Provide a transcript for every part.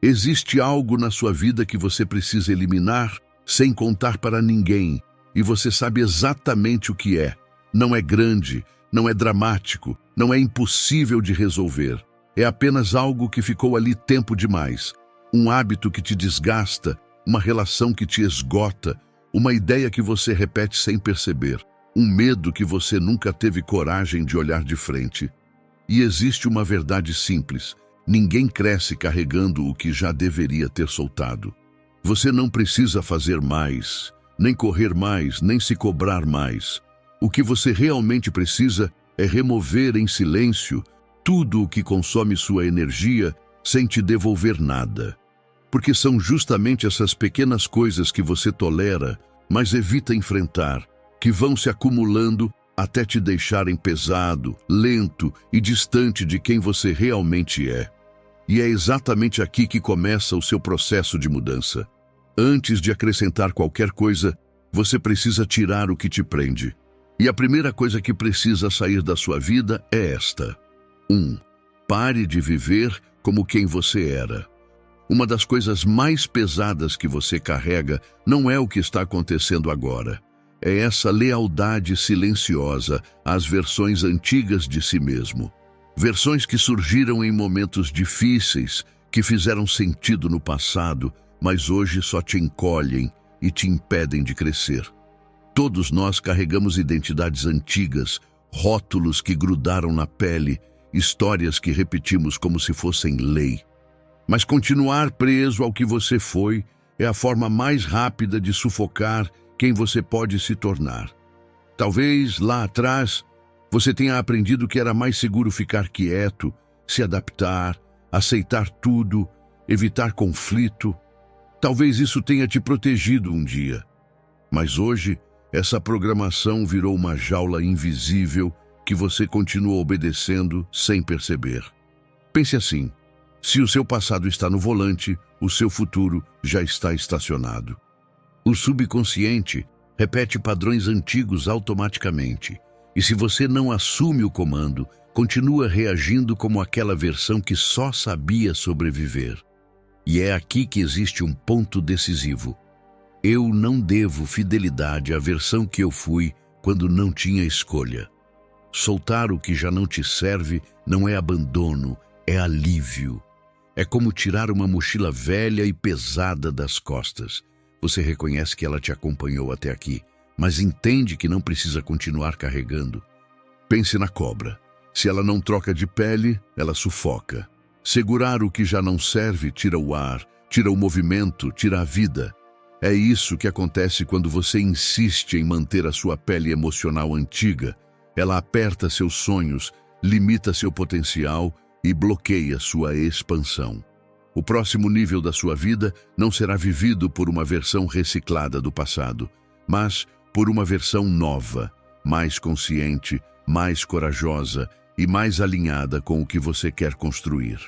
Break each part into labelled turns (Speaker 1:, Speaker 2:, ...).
Speaker 1: Existe algo na sua vida que você precisa eliminar sem contar para ninguém, e você sabe exatamente o que é. Não é grande, não é dramático, não é impossível de resolver. É apenas algo que ficou ali tempo demais. Um hábito que te desgasta, uma relação que te esgota, uma ideia que você repete sem perceber, um medo que você nunca teve coragem de olhar de frente. E existe uma verdade simples: ninguém cresce carregando o que já deveria ter soltado. Você não precisa fazer mais, nem correr mais, nem se cobrar mais. O que você realmente precisa é remover em silêncio tudo o que consome sua energia sem te devolver nada. Porque são justamente essas pequenas coisas que você tolera, mas evita enfrentar, que vão se acumulando até te deixarem pesado, lento e distante de quem você realmente é. E é exatamente aqui que começa o seu processo de mudança. Antes de acrescentar qualquer coisa, você precisa tirar o que te prende. E a primeira coisa que precisa sair da sua vida é esta. 1. Pare de viver como quem você era. Uma das coisas mais pesadas que você carrega não é o que está acontecendo agora. É essa lealdade silenciosa às versões antigas de si mesmo. Versões que surgiram em momentos difíceis, que fizeram sentido no passado, mas hoje só te encolhem e te impedem de crescer. Todos nós carregamos identidades antigas, rótulos que grudaram na pele, histórias que repetimos como se fossem lei. Mas continuar preso ao que você foi é a forma mais rápida de sufocar quem você pode se tornar. Talvez lá atrás você tenha aprendido que era mais seguro ficar quieto, se adaptar, aceitar tudo, evitar conflito. Talvez isso tenha te protegido um dia. Mas hoje, essa programação virou uma jaula invisível que você continua obedecendo sem perceber. Pense assim: se o seu passado está no volante, o seu futuro já está estacionado. O subconsciente repete padrões antigos automaticamente. E se você não assume o comando, continua reagindo como aquela versão que só sabia sobreviver. E é aqui que existe um ponto decisivo. Eu não devo fidelidade à versão que eu fui quando não tinha escolha. Soltar o que já não te serve não é abandono, é alívio. É como tirar uma mochila velha e pesada das costas. Você reconhece que ela te acompanhou até aqui, mas entende que não precisa continuar carregando. Pense na cobra. Se ela não troca de pele, ela sufoca. Segurar o que já não serve tira o ar, tira o movimento, tira a vida. É isso que acontece quando você insiste em manter a sua pele emocional antiga. Ela aperta seus sonhos, limita seu potencial e bloqueia sua expansão. O próximo nível da sua vida não será vivido por uma versão reciclada do passado, mas por uma versão nova, mais consciente, mais corajosa e mais alinhada com o que você quer construir.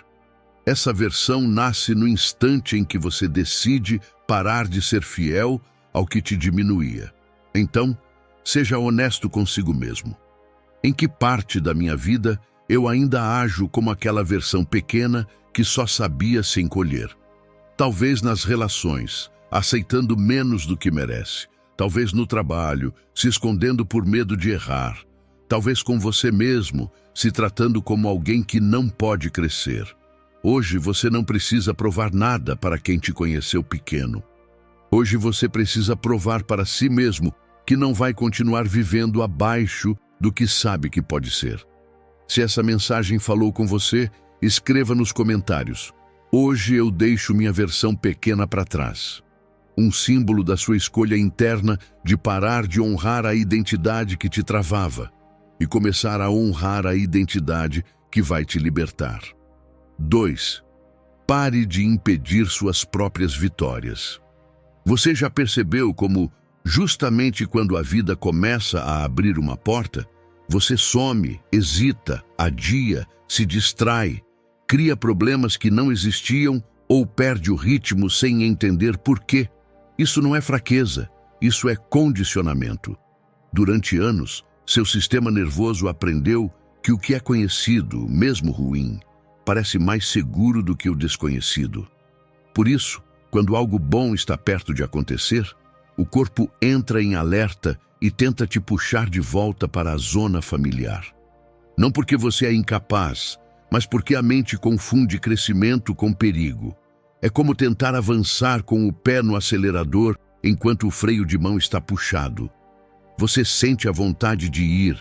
Speaker 1: Essa versão nasce no instante em que você decide parar de ser fiel ao que te diminuía. Então, seja honesto consigo mesmo. Em que parte da minha vida eu ainda ajo como aquela versão pequena que só sabia se encolher? Talvez nas relações, aceitando menos do que merece. Talvez no trabalho, se escondendo por medo de errar. Talvez com você mesmo, se tratando como alguém que não pode crescer. Hoje você não precisa provar nada para quem te conheceu pequeno. Hoje você precisa provar para si mesmo que não vai continuar vivendo abaixo do que sabe que pode ser. Se essa mensagem falou com você, escreva nos comentários: hoje eu deixo minha versão pequena para trás. Um símbolo da sua escolha interna de parar de honrar a identidade que te travava e começar a honrar a identidade que vai te libertar. 2. Pare de impedir suas próprias vitórias. Você já percebeu como, justamente quando a vida começa a abrir uma porta, você some, hesita, adia, se distrai, cria problemas que não existiam ou perde o ritmo sem entender por quê? Isso não é fraqueza, isso é condicionamento. Durante anos, seu sistema nervoso aprendeu que o que é conhecido, mesmo ruim, parece mais seguro do que o desconhecido. Por isso, quando algo bom está perto de acontecer, o corpo entra em alerta e tenta te puxar de volta para a zona familiar. Não porque você é incapaz, mas porque a mente confunde crescimento com perigo. É como tentar avançar com o pé no acelerador enquanto o freio de mão está puxado. Você sente a vontade de ir,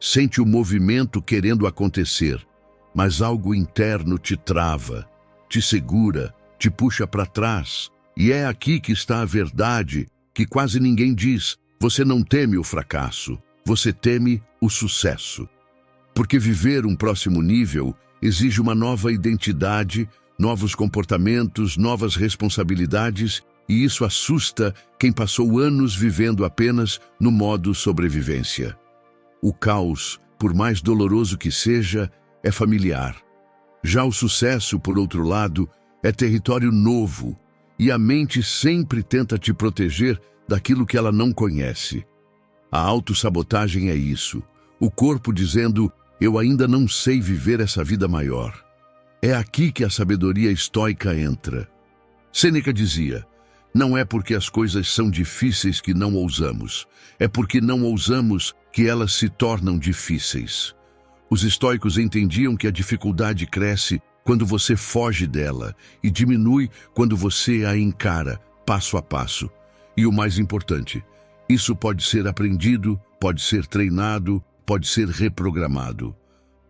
Speaker 1: sente o movimento querendo acontecer, mas algo interno te trava, te segura, te puxa para trás. E é aqui que está a verdade, que quase ninguém diz. Você não teme o fracasso, você teme o sucesso. Porque viver um próximo nível exige uma nova identidade, novos comportamentos, novas responsabilidades, e isso assusta quem passou anos vivendo apenas no modo sobrevivência. O caos, por mais doloroso que seja, é familiar. Já o sucesso, por outro lado, é território novo, e a mente sempre tenta te proteger daquilo que ela não conhece. A autossabotagem é isso, o corpo dizendo, eu ainda não sei viver essa vida maior. É aqui que a sabedoria estoica entra. Sêneca dizia, não é porque as coisas são difíceis que não ousamos, é porque não ousamos que elas se tornam difíceis. Os estoicos entendiam que a dificuldade cresce quando você foge dela e diminui quando você a encara, passo a passo. E o mais importante, isso pode ser aprendido, pode ser treinado, pode ser reprogramado.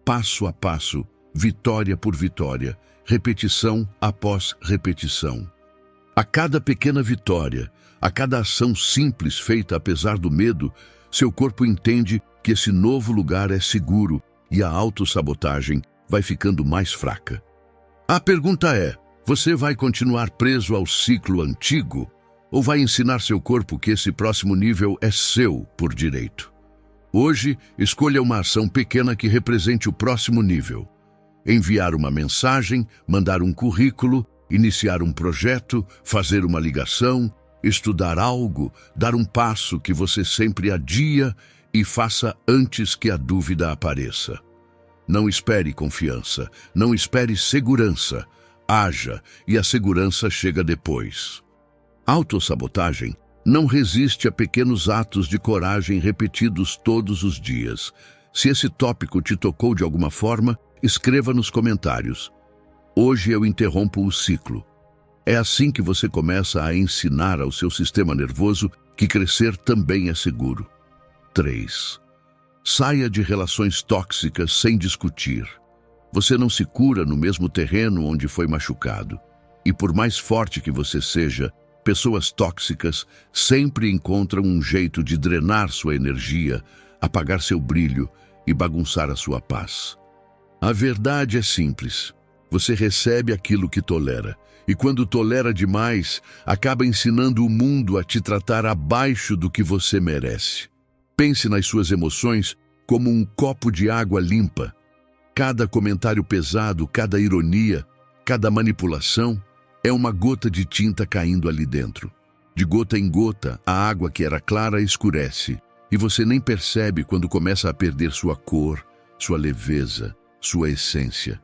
Speaker 1: Passo a passo, vitória por vitória, repetição após repetição. A cada pequena vitória, a cada ação simples feita apesar do medo, seu corpo entende que esse novo lugar é seguro e a autossabotagem vai ficando mais fraca. A pergunta é, você vai continuar preso ao ciclo antigo ou vai ensinar seu corpo que esse próximo nível é seu por direito? Hoje, escolha uma ação pequena que represente o próximo nível. Enviar uma mensagem, mandar um currículo, iniciar um projeto, fazer uma ligação, estudar algo, dar um passo que você sempre adia e faça antes que a dúvida apareça. Não espere confiança, não espere segurança. Haja e a segurança chega depois. Autossabotagem não resiste a pequenos atos de coragem repetidos todos os dias. Se esse tópico te tocou de alguma forma, escreva nos comentários. Hoje eu interrompo o ciclo. É assim que você começa a ensinar ao seu sistema nervoso que crescer também é seguro. 3. Saia de relações tóxicas sem discutir. Você não se cura no mesmo terreno onde foi machucado. E por mais forte que você seja, pessoas tóxicas sempre encontram um jeito de drenar sua energia, apagar seu brilho e bagunçar a sua paz. A verdade é simples. Você recebe aquilo que tolera. E quando tolera demais, acaba ensinando o mundo a te tratar abaixo do que você merece. Pense nas suas emoções como um copo de água limpa. Cada comentário pesado, cada ironia, cada manipulação é uma gota de tinta caindo ali dentro. De gota em gota, a água que era clara escurece. E você nem percebe quando começa a perder sua cor, sua leveza, sua essência.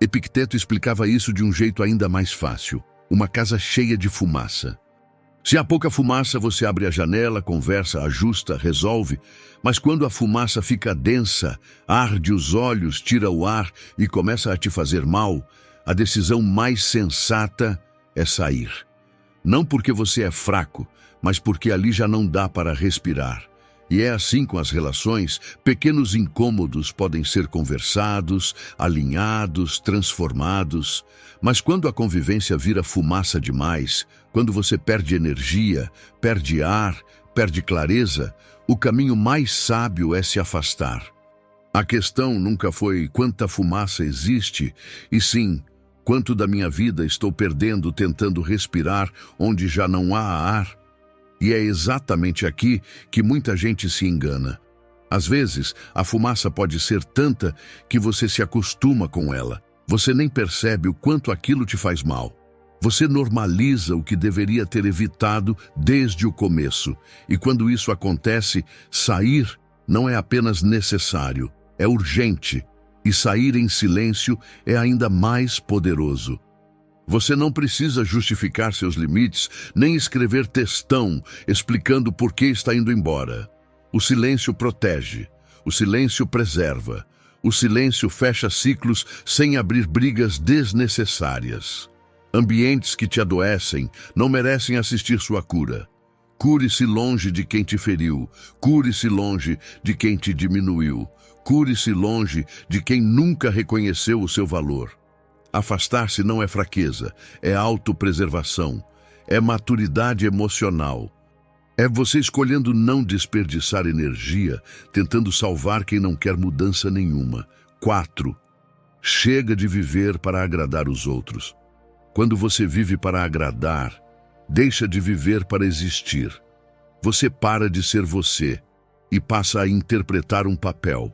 Speaker 1: Epicteto explicava isso de um jeito ainda mais fácil. Uma casa cheia de fumaça. Se há pouca fumaça, você abre a janela, conversa, ajusta, resolve. Mas quando a fumaça fica densa, arde os olhos, tira o ar e começa a te fazer mal, a decisão mais sensata é sair. Não porque você é fraco, mas porque ali já não dá para respirar. E é assim com as relações, pequenos incômodos podem ser conversados, alinhados, transformados. Mas quando a convivência vira fumaça demais, quando você perde energia, perde ar, perde clareza, o caminho mais sábio é se afastar. A questão nunca foi quanta fumaça existe, e sim, quanto da minha vida estou perdendo tentando respirar onde já não há ar. E é exatamente aqui que muita gente se engana. Às vezes, a fumaça pode ser tanta que você se acostuma com ela. Você nem percebe o quanto aquilo te faz mal. Você normaliza o que deveria ter evitado desde o começo. E quando isso acontece, sair não é apenas necessário, é urgente. E sair em silêncio é ainda mais poderoso. Você não precisa justificar seus limites, nem escrever textão explicando por que está indo embora. O silêncio protege, o silêncio preserva, o silêncio fecha ciclos sem abrir brigas desnecessárias. Ambientes que te adoecem não merecem assistir sua cura. Cure-se longe de quem te feriu, cure-se longe de quem te diminuiu, cure-se longe de quem nunca reconheceu o seu valor. Afastar-se não é fraqueza, é autopreservação, é maturidade emocional. É você escolhendo não desperdiçar energia, tentando salvar quem não quer mudança nenhuma. 4. Chega de viver para agradar os outros. Quando você vive para agradar, deixa de viver para existir. Você para de ser você e passa a interpretar um papel.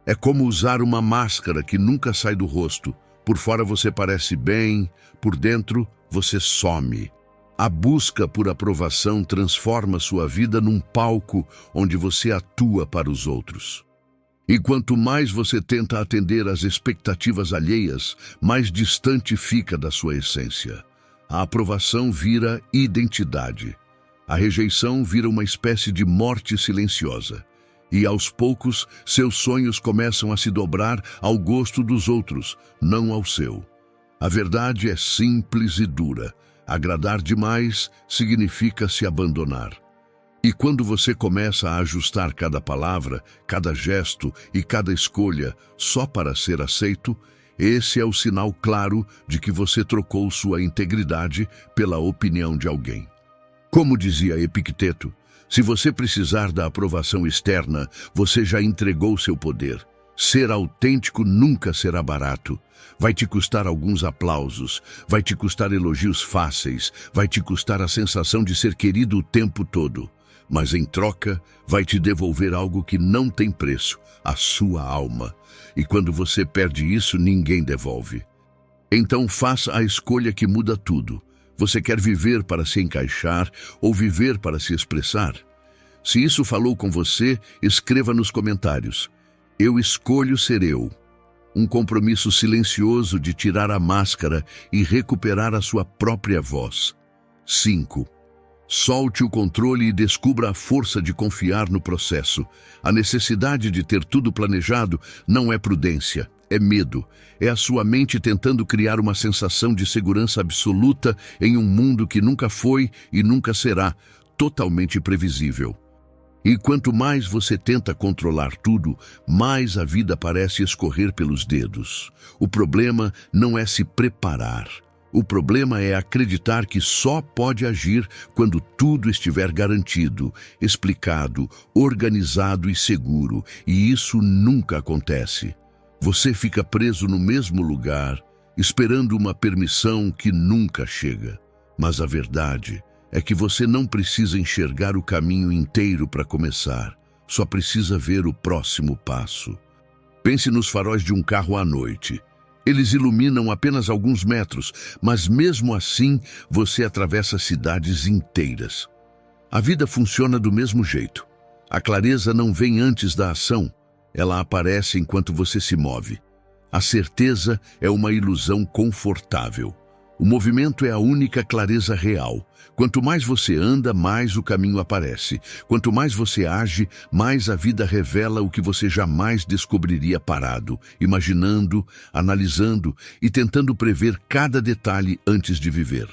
Speaker 1: É como usar uma máscara que nunca sai do rosto. Por fora você parece bem, por dentro você some. A busca por aprovação transforma sua vida num palco onde você atua para os outros. E quanto mais você tenta atender às expectativas alheias, mais distante fica da sua essência. A aprovação vira identidade. A rejeição vira uma espécie de morte silenciosa. E aos poucos, seus sonhos começam a se dobrar ao gosto dos outros, não ao seu. A verdade é simples e dura. Agradar demais significa se abandonar. E quando você começa a ajustar cada palavra, cada gesto e cada escolha só para ser aceito, esse é o sinal claro de que você trocou sua integridade pela opinião de alguém. Como dizia Epicteto, se você precisar da aprovação externa, você já entregou seu poder. Ser autêntico nunca será barato. Vai te custar alguns aplausos, vai te custar elogios fáceis, vai te custar a sensação de ser querido o tempo todo. Mas em troca, vai te devolver algo que não tem preço, a sua alma. E quando você perde isso, ninguém devolve. Então faça a escolha que muda tudo. Você quer viver para se encaixar ou viver para se expressar? Se isso falou com você, escreva nos comentários. Eu escolho ser eu. Um compromisso silencioso de tirar a máscara e recuperar a sua própria voz. 5. Solte o controle e descubra a força de confiar no processo. A necessidade de ter tudo planejado não é prudência. É medo, é a sua mente tentando criar uma sensação de segurança absoluta em um mundo que nunca foi e nunca será, totalmente previsível. E quanto mais você tenta controlar tudo, mais a vida parece escorrer pelos dedos. O problema não é se preparar. O problema é acreditar que só pode agir quando tudo estiver garantido, explicado, organizado e seguro, e isso nunca acontece. Você fica preso no mesmo lugar, esperando uma permissão que nunca chega. Mas a verdade é que você não precisa enxergar o caminho inteiro para começar, só precisa ver o próximo passo. Pense nos faróis de um carro à noite. Eles iluminam apenas alguns metros, mas mesmo assim você atravessa cidades inteiras. A vida funciona do mesmo jeito. A clareza não vem antes da ação. Ela aparece enquanto você se move. A certeza é uma ilusão confortável. O movimento é a única clareza real. Quanto mais você anda, mais o caminho aparece. Quanto mais você age, mais a vida revela o que você jamais descobriria parado, imaginando, analisando e tentando prever cada detalhe antes de viver.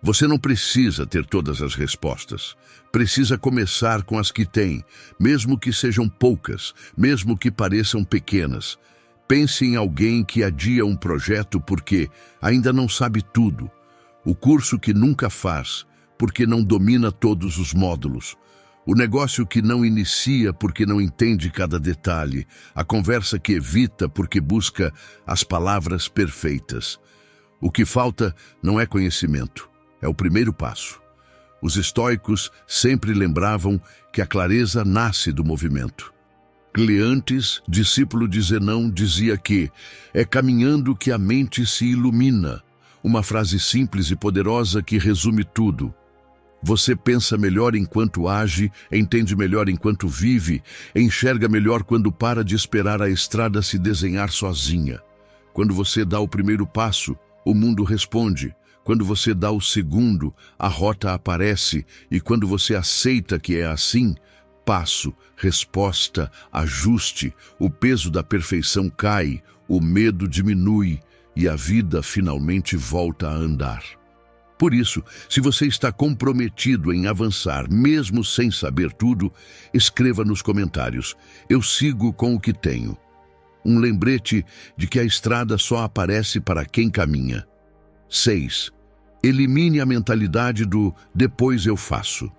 Speaker 1: Você não precisa ter todas as respostas. Precisa começar com as que tem, mesmo que sejam poucas, mesmo que pareçam pequenas. Pense em alguém que adia um projeto porque ainda não sabe tudo. O curso que nunca faz, porque não domina todos os módulos. O negócio que não inicia porque não entende cada detalhe. A conversa que evita porque busca as palavras perfeitas. O que falta não é conhecimento. É o primeiro passo. Os estoicos sempre lembravam que a clareza nasce do movimento. Cleantes, discípulo de Zenão, dizia que é caminhando que a mente se ilumina. Uma frase simples e poderosa que resume tudo. Você pensa melhor enquanto age, entende melhor enquanto vive, enxerga melhor quando para de esperar a estrada se desenhar sozinha. Quando você dá o primeiro passo, O mundo responde. Quando você dá o segundo, a rota aparece, e quando você aceita que é assim, passo, resposta, ajuste, o peso da perfeição cai, o medo diminui e a vida finalmente volta a andar. Por isso, se você está comprometido em avançar, mesmo sem saber tudo, escreva nos comentários: eu sigo com o que tenho. Um lembrete de que a estrada só aparece para quem caminha. 6. Elimine a mentalidade do depois eu faço.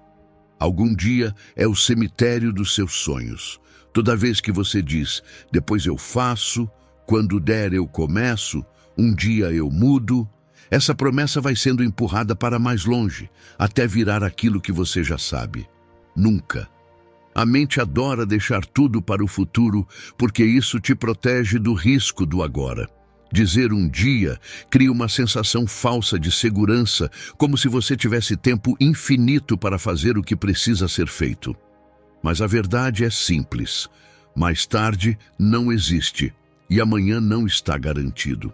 Speaker 1: Algum dia é o cemitério dos seus sonhos. Toda vez que você diz depois eu faço, quando der eu começo, um dia eu mudo, essa promessa vai sendo empurrada para mais longe, até virar aquilo que você já sabe. Nunca. A mente adora deixar tudo para o futuro, porque isso te protege do risco do agora. Dizer um dia cria uma sensação falsa de segurança, como se você tivesse tempo infinito para fazer o que precisa ser feito. Mas a verdade é simples. Mais tarde não existe, e amanhã não está garantido.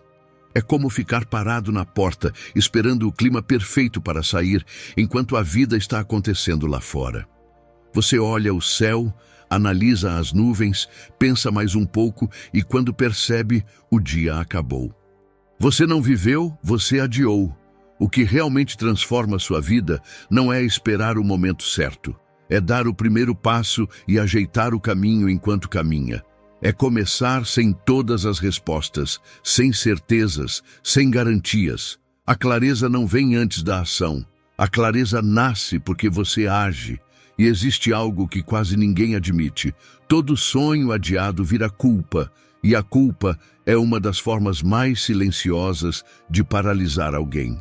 Speaker 1: É como ficar parado na porta, esperando o clima perfeito para sair, enquanto a vida está acontecendo lá fora. Você olha o céu, analisa as nuvens, pensa mais um pouco e quando percebe, o dia acabou. Você não viveu, você adiou. O que realmente transforma sua vida não é esperar o momento certo. É dar o primeiro passo e ajeitar o caminho enquanto caminha. É começar sem todas as respostas, sem certezas, sem garantias. A clareza não vem antes da ação. A clareza nasce porque você age. E existe algo que quase ninguém admite. Todo sonho adiado vira culpa, e a culpa é uma das formas mais silenciosas de paralisar alguém.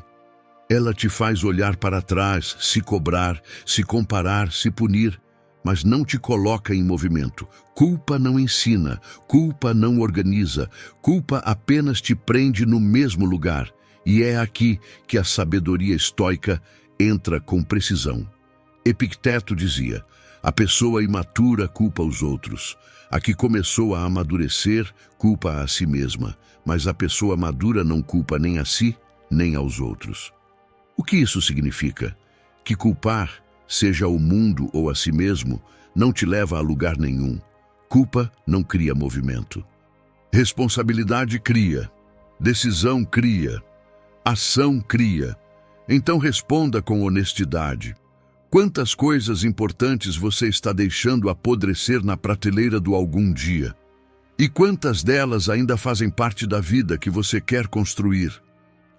Speaker 1: Ela te faz olhar para trás, se cobrar, se comparar, se punir, mas não te coloca em movimento. Culpa não ensina, culpa não organiza, culpa apenas te prende no mesmo lugar. E é aqui que a sabedoria estoica entra com precisão. Epicteto dizia: a pessoa imatura culpa os outros. A que começou a amadurecer culpa a si mesma, mas a pessoa madura não culpa nem a si, nem aos outros. O que isso significa? Que culpar, seja o mundo ou a si mesmo, não te leva a lugar nenhum. Culpa não cria movimento. Responsabilidade cria. Decisão cria. Ação cria. Então responda com honestidade. Quantas coisas importantes você está deixando apodrecer na prateleira do algum dia? E quantas delas ainda fazem parte da vida que você quer construir?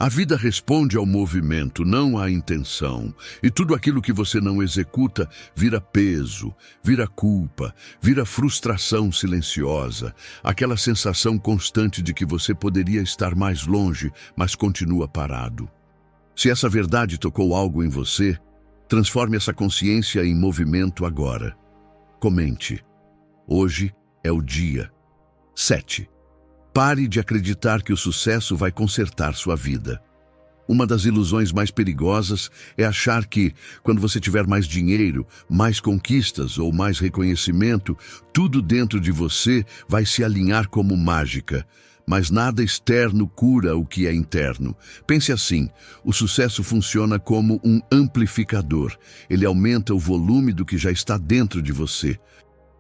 Speaker 1: A vida responde ao movimento, não à intenção. E tudo aquilo que você não executa vira peso, vira culpa, vira frustração silenciosa, aquela sensação constante de que você poderia estar mais longe, mas continua parado. Se essa verdade tocou algo em você, transforme essa consciência em movimento agora. Comente. Hoje é o dia. 7. Pare de acreditar que o sucesso vai consertar sua vida. Uma das ilusões mais perigosas é achar que, quando você tiver mais dinheiro, mais conquistas ou mais reconhecimento, tudo dentro de você vai se alinhar como mágica. Mas nada externo cura o que é interno. Pense assim, o sucesso funciona como um amplificador. Ele aumenta o volume do que já está dentro de você.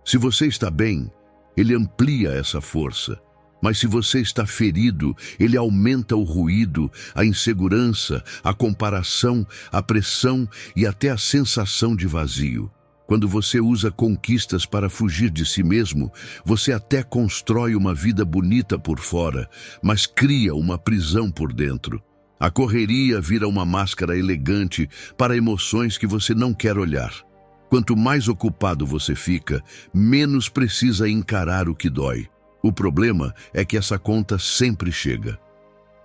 Speaker 1: Se você está bem, ele amplia essa força. Mas se você está ferido, ele aumenta o ruído, a insegurança, a comparação, a pressão e até a sensação de vazio. Quando você usa conquistas para fugir de si mesmo, você até constrói uma vida bonita por fora, mas cria uma prisão por dentro. A correria vira uma máscara elegante para emoções que você não quer olhar. Quanto mais ocupado você fica, menos precisa encarar o que dói. O problema é que essa conta sempre chega.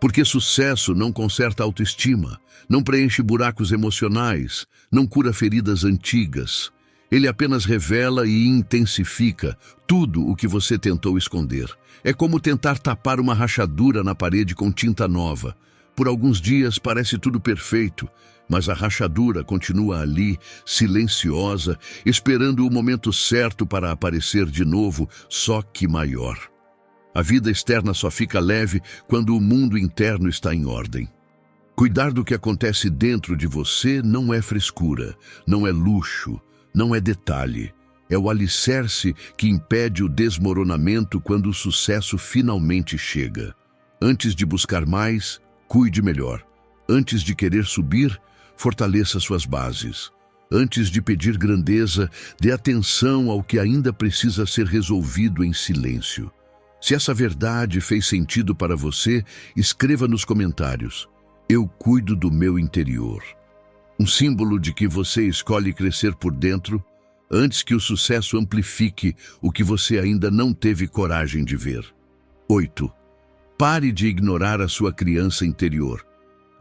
Speaker 1: Porque sucesso não conserta a autoestima, não preenche buracos emocionais, não cura feridas antigas. Ele apenas revela e intensifica tudo o que você tentou esconder. É como tentar tapar uma rachadura na parede com tinta nova. Por alguns dias parece tudo perfeito, mas a rachadura continua ali, silenciosa, esperando o momento certo para aparecer de novo, só que maior. A vida externa só fica leve quando o mundo interno está em ordem. Cuidar do que acontece dentro de você não é frescura, não é luxo, não é detalhe. É o alicerce que impede o desmoronamento quando o sucesso finalmente chega. Antes de buscar mais, cuide melhor. Antes de querer subir, fortaleça suas bases. Antes de pedir grandeza, dê atenção ao que ainda precisa ser resolvido em silêncio. Se essa verdade fez sentido para você, escreva nos comentários. Eu cuido do meu interior. Um símbolo de que você escolhe crescer por dentro, antes que o sucesso amplifique o que você ainda não teve coragem de ver. 8. Pare de ignorar a sua criança interior.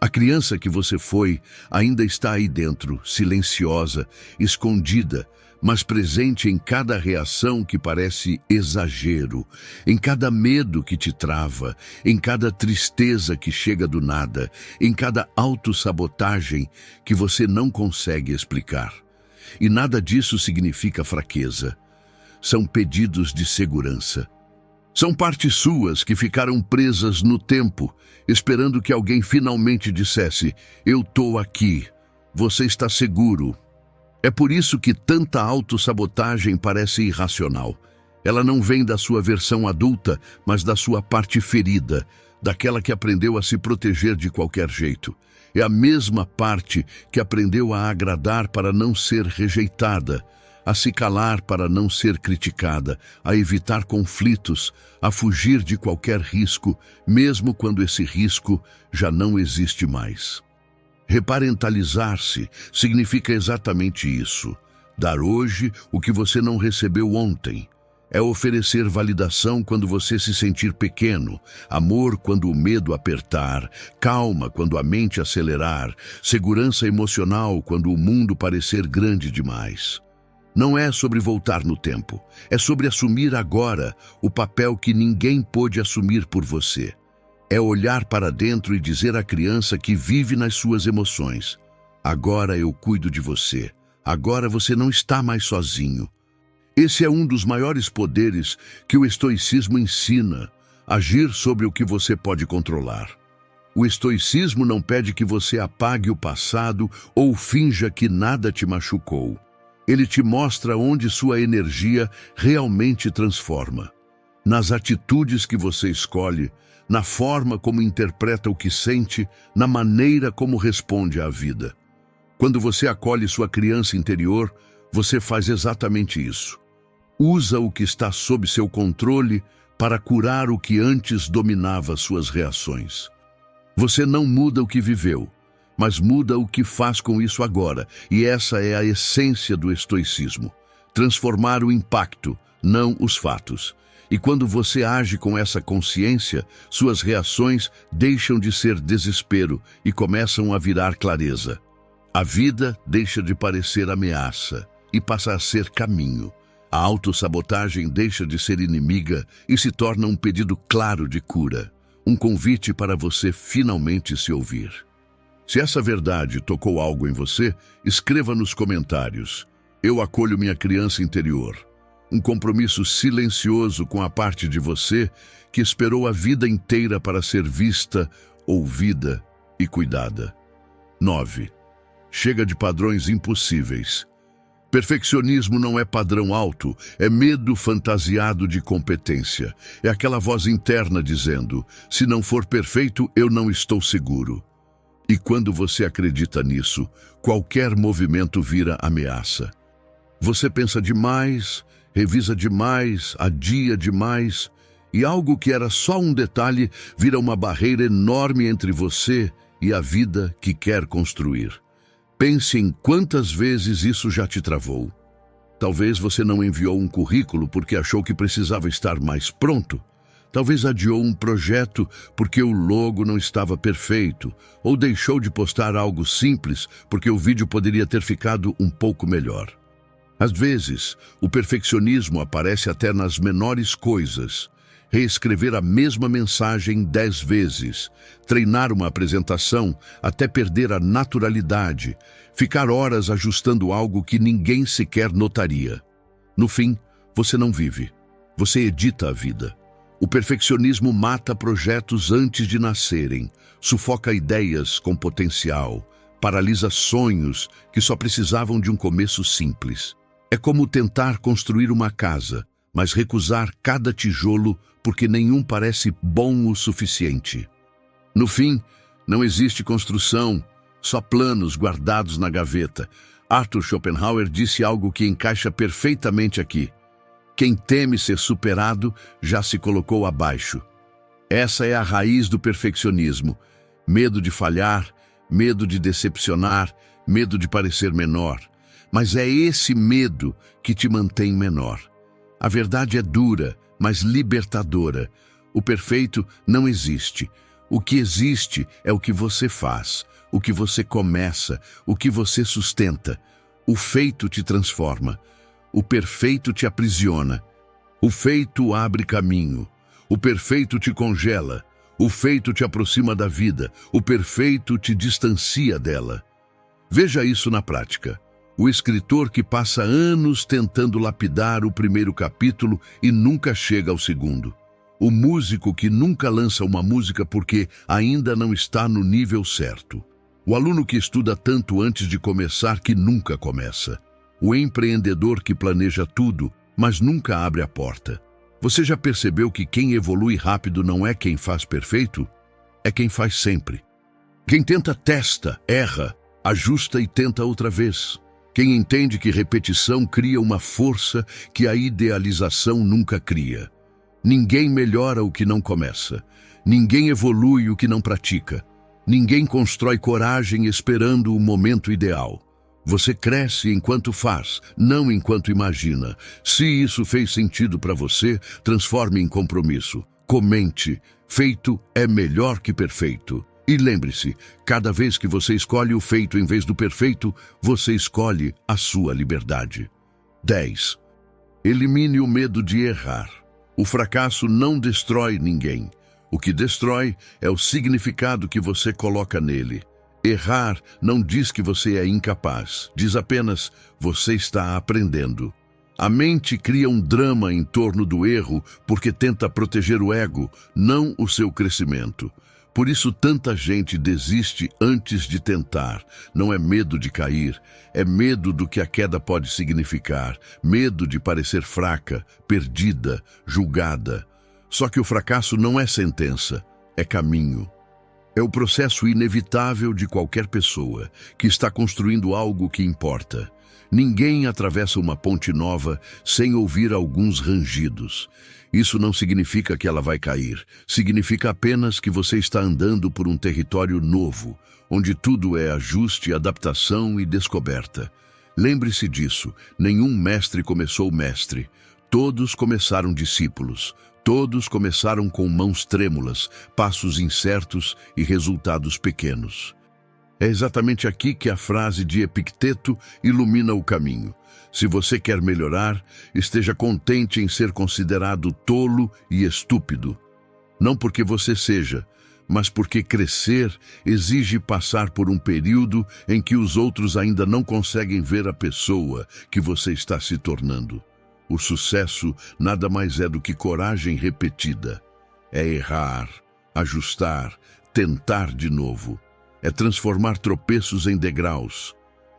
Speaker 1: A criança que você foi ainda está aí dentro, silenciosa, escondida, mas presente em cada reação que parece exagero, em cada medo que te trava, em cada tristeza que chega do nada, em cada autossabotagem que você não consegue explicar. E nada disso significa fraqueza. São pedidos de segurança. São partes suas que ficaram presas no tempo, esperando que alguém finalmente dissesse: eu tô aqui, você está seguro. É por isso que tanta autossabotagem parece irracional. Ela não vem da sua versão adulta, mas da sua parte ferida, daquela que aprendeu a se proteger de qualquer jeito. É a mesma parte que aprendeu a agradar para não ser rejeitada, a se calar para não ser criticada, a evitar conflitos, a fugir de qualquer risco, mesmo quando esse risco já não existe mais. Reparentalizar-se significa exatamente isso. Dar hoje o que você não recebeu ontem. É oferecer validação quando você se sentir pequeno, amor quando o medo apertar, calma quando a mente acelerar, segurança emocional quando o mundo parecer grande demais. Não é sobre voltar no tempo, é sobre assumir agora o papel que ninguém pôde assumir por você. É olhar para dentro e dizer à criança que vive nas suas emoções: agora eu cuido de você, agora você não está mais sozinho. Esse é um dos maiores poderes que o estoicismo ensina, agir sobre o que você pode controlar. O estoicismo não pede que você apague o passado ou finja que nada te machucou. Ele te mostra onde sua energia realmente transforma. Nas atitudes que você escolhe, na forma como interpreta o que sente, na maneira como responde à vida. Quando você acolhe sua criança interior, você faz exatamente isso. Usa o que está sob seu controle para curar o que antes dominava suas reações. Você não muda o que viveu, mas muda o que faz com isso agora, e essa é a essência do estoicismo. Transformar o impacto, não os fatos. E quando você age com essa consciência, suas reações deixam de ser desespero e começam a virar clareza. A vida deixa de parecer ameaça e passa a ser caminho. A autossabotagem deixa de ser inimiga e se torna um pedido claro de cura, um convite para você finalmente se ouvir. Se essa verdade tocou algo em você, escreva nos comentários. Eu acolho minha criança interior. Um compromisso silencioso com a parte de você que esperou a vida inteira para ser vista, ouvida e cuidada. 9. Chega de padrões impossíveis. Perfeccionismo não é padrão alto, é medo fantasiado de competência. É aquela voz interna dizendo: se não for perfeito, eu não estou seguro. E quando você acredita nisso, qualquer movimento vira ameaça. Você pensa demais, revisa demais, adia demais, e algo que era só um detalhe vira uma barreira enorme entre você e a vida que quer construir. Pense em quantas vezes isso já te travou. Talvez você não enviou um currículo porque achou que precisava estar mais pronto. Talvez adiou um projeto porque o logo não estava perfeito, ou deixou de postar algo simples porque o vídeo poderia ter ficado um pouco melhor. Às vezes, o perfeccionismo aparece até nas menores coisas. Reescrever a mesma mensagem 10 vezes, treinar uma apresentação até perder a naturalidade, ficar horas ajustando algo que ninguém sequer notaria. No fim, você não vive, você edita a vida. O perfeccionismo mata projetos antes de nascerem, sufoca ideias com potencial, paralisa sonhos que só precisavam de um começo simples. É como tentar construir uma casa, mas recusar cada tijolo porque nenhum parece bom o suficiente. No fim, não existe construção, só planos guardados na gaveta. Arthur Schopenhauer disse algo que encaixa perfeitamente aqui. Quem teme ser superado já se colocou abaixo. Essa é a raiz do perfeccionismo. Medo de falhar, medo de decepcionar, medo de parecer menor. Mas é esse medo que te mantém menor. A verdade é dura, mas libertadora. O perfeito não existe. O que existe é o que você faz, o que você começa, o que você sustenta. O feito te transforma. O perfeito te aprisiona. O feito abre caminho. O perfeito te congela. O feito te aproxima da vida. O perfeito te distancia dela. Veja isso na prática. O escritor que passa anos tentando lapidar o primeiro capítulo e nunca chega ao segundo. O músico que nunca lança uma música porque ainda não está no nível certo. O aluno que estuda tanto antes de começar que nunca começa. O empreendedor que planeja tudo, mas nunca abre a porta. Você já percebeu que quem evolui rápido não é quem faz perfeito? É quem faz sempre. Quem tenta, testa, erra, ajusta e tenta outra vez. Quem entende que repetição cria uma força que a idealização nunca cria. Ninguém melhora o que não começa. Ninguém evolui o que não pratica. Ninguém constrói coragem esperando o momento ideal. Você cresce enquanto faz, não enquanto imagina. Se isso fez sentido para você, transforme em compromisso. Comente. Feito é melhor que perfeito. E lembre-se, cada vez que você escolhe o feito em vez do perfeito, você escolhe a sua liberdade. 10. Elimine o medo de errar. O fracasso não destrói ninguém. O que destrói é o significado que você coloca nele. Errar não diz que você é incapaz, diz apenas você está aprendendo. A mente cria um drama em torno do erro porque tenta proteger o ego, não o seu crescimento. Por isso tanta gente desiste antes de tentar. Não é medo de cair, é medo do que a queda pode significar, medo de parecer fraca, perdida, julgada. Só que o fracasso não é sentença, é caminho. É o processo inevitável de qualquer pessoa que está construindo algo que importa. Ninguém atravessa uma ponte nova sem ouvir alguns rangidos. Isso não significa que ela vai cair. Significa apenas que você está andando por um território novo, onde tudo é ajuste, adaptação e descoberta. Lembre-se disso, nenhum mestre começou mestre. Todos começaram discípulos. Todos começaram com mãos trêmulas, passos incertos e resultados pequenos. É exatamente aqui que a frase de Epicteto ilumina o caminho. Se você quer melhorar, esteja contente em ser considerado tolo e estúpido. Não porque você seja, mas porque crescer exige passar por um período em que os outros ainda não conseguem ver a pessoa que você está se tornando. O sucesso nada mais é do que coragem repetida. É errar, ajustar, tentar de novo. É transformar tropeços em degraus.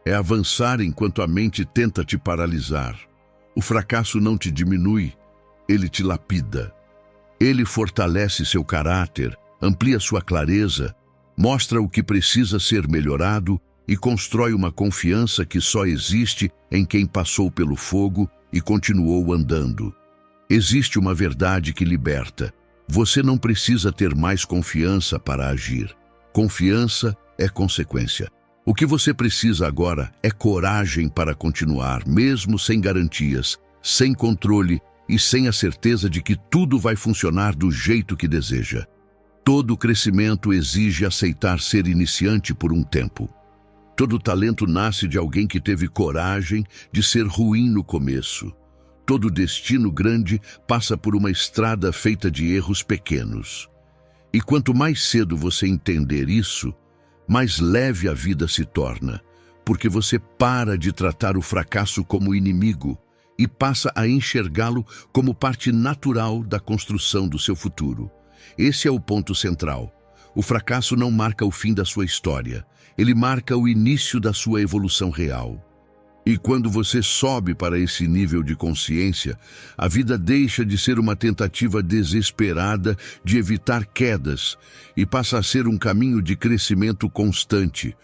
Speaker 1: É avançar enquanto a mente tenta te paralisar. O fracasso não te diminui, ele te lapida. Ele fortalece seu caráter, amplia sua clareza, mostra o que precisa ser melhorado e constrói uma confiança que só existe em quem passou pelo fogo e continuou andando. Existe uma verdade que liberta. Você não precisa ter mais confiança para agir. Confiança é consequência. O que você precisa agora é coragem para continuar, mesmo sem garantias, sem controle e sem a certeza de que tudo vai funcionar do jeito que deseja. Todo crescimento exige aceitar ser iniciante por um tempo. Todo talento nasce de alguém que teve coragem de ser ruim no começo. Todo destino grande passa por uma estrada feita de erros pequenos. E quanto mais cedo você entender isso, mais leve a vida se torna, porque você para de tratar o fracasso como inimigo e passa a enxergá-lo como parte natural da construção do seu futuro. Esse é o ponto central. O fracasso não marca o fim da sua história, ele marca o início da sua evolução real. E quando você sobe para esse nível de consciência, a vida deixa de ser uma tentativa desesperada de evitar quedas e passa a ser um caminho de crescimento constante,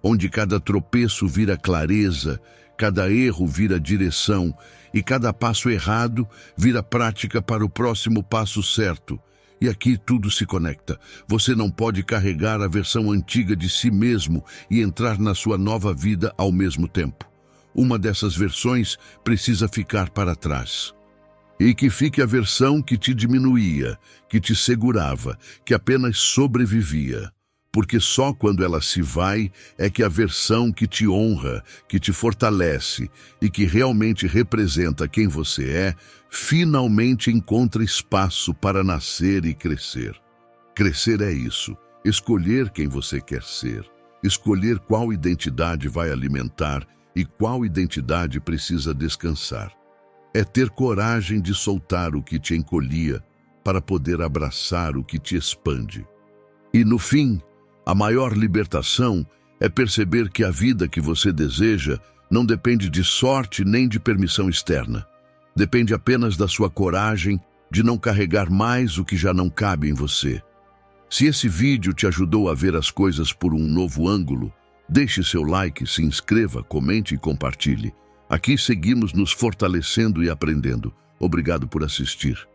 Speaker 1: onde cada tropeço vira clareza, cada erro vira direção e cada passo errado vira prática para o próximo passo certo. E aqui tudo se conecta. Você não pode carregar a versão antiga de si mesmo e entrar na sua nova vida ao mesmo tempo. Uma dessas versões precisa ficar para trás. E que fique a versão que te diminuía, que te segurava, que apenas sobrevivia. Porque só quando ela se vai é que a versão que te honra, que te fortalece e que realmente representa quem você é, finalmente encontra espaço para nascer e crescer. Crescer é isso, escolher quem você quer ser, escolher qual identidade vai alimentar e qual identidade precisa descansar. É ter coragem de soltar o que te encolhia para poder abraçar o que te expande. E no fim, a maior libertação é perceber que a vida que você deseja não depende de sorte nem de permissão externa. Depende apenas da sua coragem de não carregar mais o que já não cabe em você. Se esse vídeo te ajudou a ver as coisas por um novo ângulo, deixe seu like, se inscreva, comente e compartilhe. Aqui seguimos nos fortalecendo e aprendendo. Obrigado por assistir.